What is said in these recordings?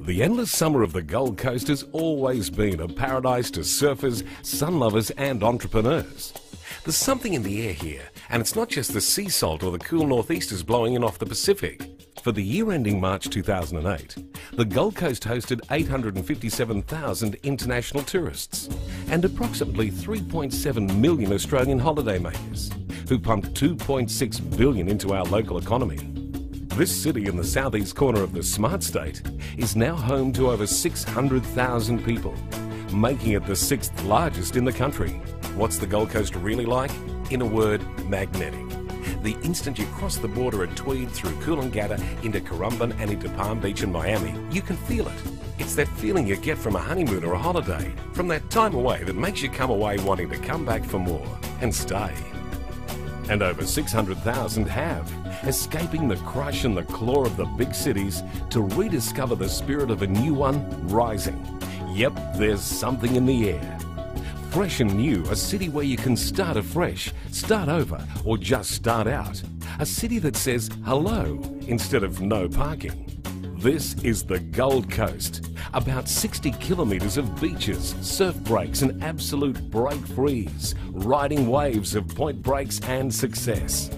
The endless summer of the Gold Coast has always been a paradise to surfers, sun lovers and entrepreneurs. There's something in the air here, and it's not just the sea salt or the cool northeasters blowing in off the Pacific. For the year ending March 2008, the Gold Coast hosted 857,000 international tourists and approximately 3.7 million Australian holidaymakers, who pumped 2.6 billion into our local economy. This city in the southeast corner of the smart state is now home to over 600,000 people, making it the 6th largest in the country. What's the Gold Coast really like? In a word, magnetic. The instant you cross the border at Tweed through Coolangatta into Currumbin and into Palm Beach and Miami, you can feel it. It's that feeling you get from a honeymoon or a holiday, from that time away that makes you come away wanting to come back for more and stay. And over 600,000 have, escaping the crush and the claw of the big cities to rediscover the spirit of a new one rising. Yep, there's something in the air. Fresh and new, a city where you can start afresh, start over, or just start out. A city that says hello instead of no parking. This is the Gold Coast. About 60 kilometres of beaches, surf breaks and absolute break freeze, riding waves of point breaks and success.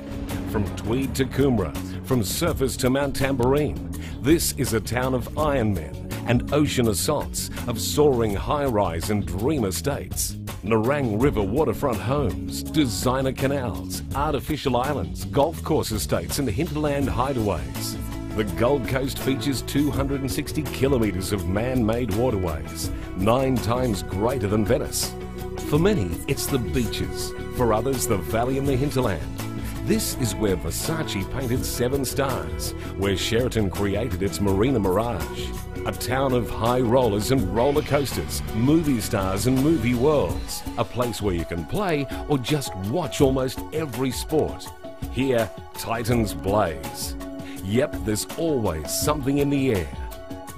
From Tweed to Coomera, from surfers to Mount Tamborine, this is a town of Ironmen and ocean assaults, of soaring high-rise and dream estates, Nerang River waterfront homes, designer canals, artificial islands, golf course estates and hinterland hideaways. The Gold Coast features 260 kilometres of man-made waterways, 9 times greater than Venice. For many, it's the beaches. For others, the valley and the hinterland. This is where Versace painted 7 stars, where Sheraton created its Marina Mirage. A town of high rollers and roller coasters, movie stars and movie worlds. A place where you can play or just watch almost every sport. Here, Titans blaze. Yep, there's always something in the air.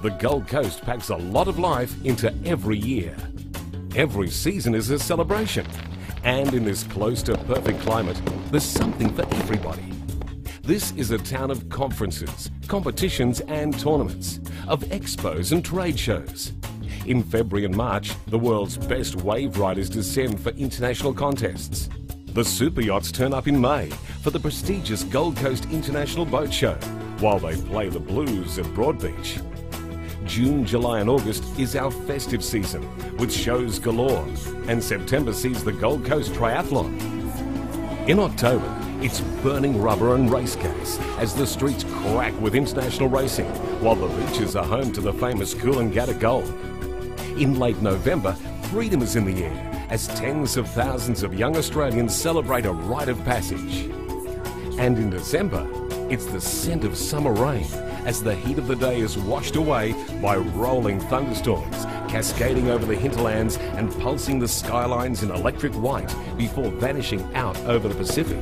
The Gold Coast packs a lot of life into every year. Every season is a celebration. And in this close to perfect climate, there's something for everybody. This is a town of conferences, competitions and tournaments, of expos and trade shows. In February and March, the world's best wave riders descend for international contests. The super yachts turn up in May for the prestigious Gold Coast International Boat Show, while they play the blues at Broadbeach. June, July and August is our festive season, with shows galore, and September sees the Gold Coast Triathlon. In October, it's burning rubber and race cars as the streets crack with international racing, while the beaches are home to the famous Coolangatta Gold. In late November, freedom is in the air as tens of thousands of young Australians celebrate a rite of passage. And in December, it's the scent of summer rain as the heat of the day is washed away by rolling thunderstorms, cascading over the hinterlands and pulsing the skylines in electric white before vanishing out over the Pacific.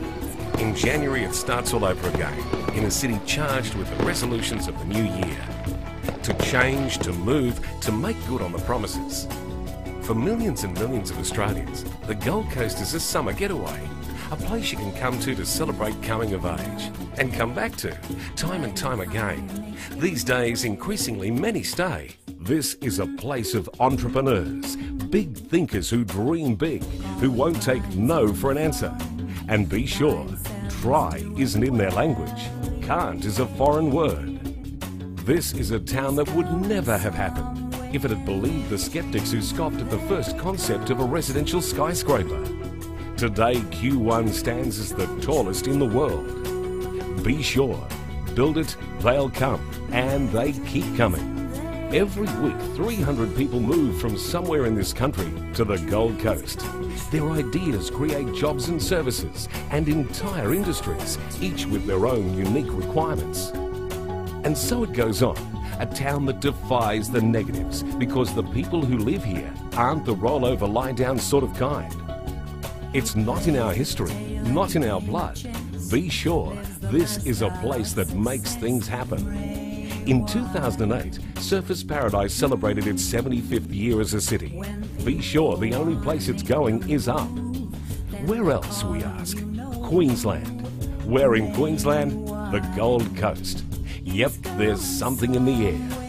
In January, it starts all over again, in a city charged with the resolutions of the new year. To change, to move, to make good on the promises. For millions and millions of Australians, the Gold Coast is a summer getaway, a place you can come to celebrate coming of age, and come back to, time and time again. These days, increasingly many stay. This is a place of entrepreneurs, big thinkers who dream big, who won't take no for an answer. And be sure, try isn't in their language. Can't is a foreign word. This is a town that would never have happened if it had believed the skeptics who scoffed at the first concept of a residential skyscraper. Today, Q1 stands as the tallest in the world. Be sure, build it, they'll come, and they keep coming. Every week, 300 people move from somewhere in this country to the Gold Coast. Their ideas create jobs and services and entire industries, each with their own unique requirements. And so it goes on, a town that defies the negatives because the people who live here aren't the rollover, lie-down sort of kind. It's not in our history, not in our blood. Be sure, this is a place that makes things happen. In 2008, Surfers Paradise celebrated its 75th year as a city. Be sure the only place it's going is up. Where else, we ask? Queensland. Where in Queensland? The Gold Coast. Yep, there's something in the air.